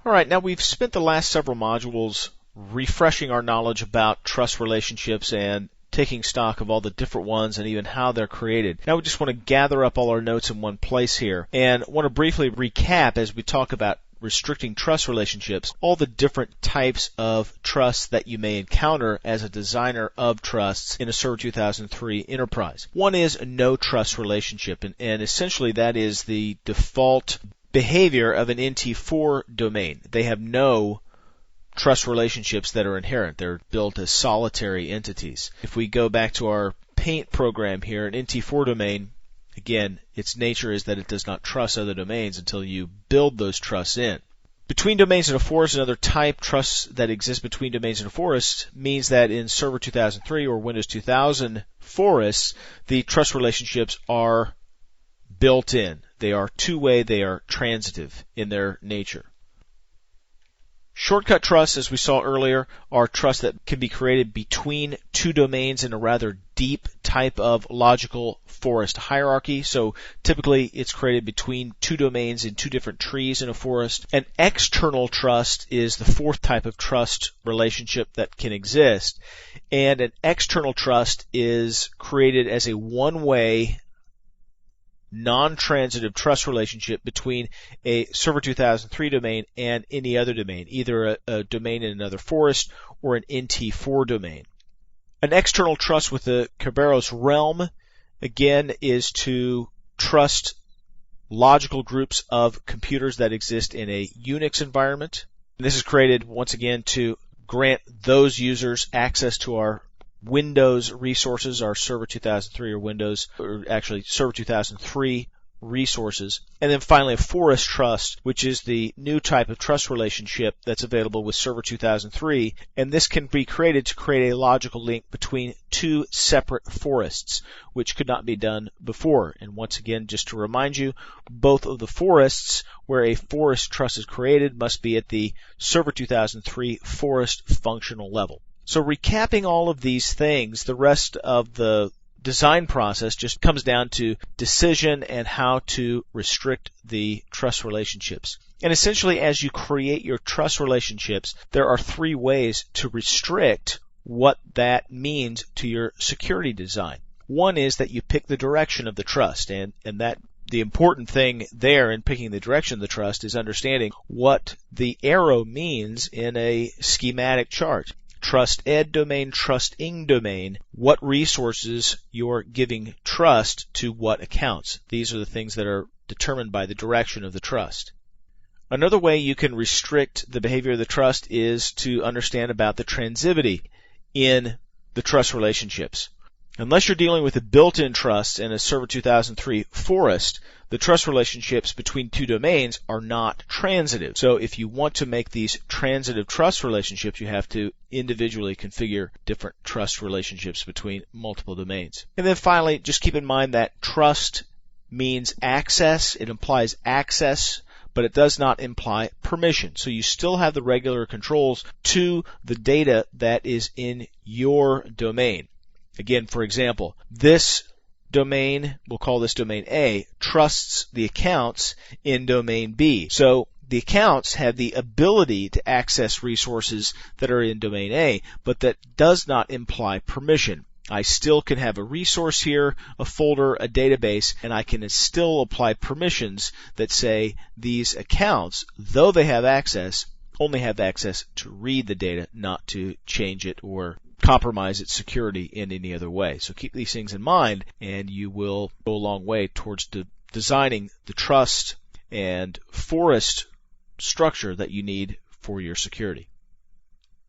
All right, now we've spent the last several modules refreshing our knowledge about trust relationships and taking stock of all the different ones and even how they're created. Now we just want to gather up all our notes in one place here and want to briefly recap as we talk about restricting trust relationships, all the different types of trusts that you may encounter as a designer of trusts in a Server 2003 enterprise. One is a no trust relationship, and essentially that is the default behavior of an NT4 domain. They have no trust relationships that are inherent. They're built as solitary entities. If we go back to our paint program here, an NT4 domain, again, its nature is that it does not trust other domains until you build those trusts in. Between domains in a forest, another type, trusts that exist between domains in a forest, means that in Server 2003 or Windows 2000 forests, the trust relationships are built in. They are two-way, they are transitive in their nature. Shortcut trusts, as we saw earlier, are trusts that can be created between two domains in a rather deep type of logical forest hierarchy. So typically it's created between two domains in two different trees in a forest. An external trust is the fourth type of trust relationship that can exist. And an external trust is created as a one-way non-transitive trust relationship between a Server 2003 domain and any other domain, either a domain in another forest or an NT4 domain. An external trust with the Kerberos realm, again, is to trust logical groups of computers that exist in a Unix environment. And this is created, once again, to grant those users access to our Windows resources, our Server 2003 or actually Server 2003 resources. And then finally a forest trust, which is the new type of trust relationship that's available with Server 2003. And this can be created to create a logical link between two separate forests, which could not be done before. And once again, just to remind you, both of the forests where a forest trust is created must be at the Server 2003 forest functional level. So recapping all of these things, the rest of the design process just comes down to decision and how to restrict the trust relationships. And essentially, as you create your trust relationships, there are three ways to restrict what that means to your security design. One is that you pick the direction of the trust, and that the important thing there in picking the direction of the trust is understanding what the arrow means in a schematic chart. Trust ed domain, trust ing domain, what resources you're giving trust to what accounts. These are the things that are determined by the direction of the trust. Another way you can restrict the behavior of the trust is to understand about the transivity in the trust relationships. Unless you're dealing with a built-in trust in a Server 2003 forest, the trust relationships between two domains are not transitive. So if you want to make these transitive trust relationships, you have to individually configure different trust relationships between multiple domains. And then finally, just keep in mind that trust means access. It implies access, but it does not imply permission. So you still have the regular controls to the data that is in your domain. Again, for example, this domain, we'll call this domain A, trusts the accounts in domain B. So the accounts have the ability to access resources that are in domain A, but that does not imply permission. I still can have a resource here, a folder, a database, and I can still apply permissions that say these accounts, though they have access, only have access to read the data, not to change it or compromise its security in any other way. So keep these things in mind, and you will go a long way towards designing the trust and forest structure that you need for your security.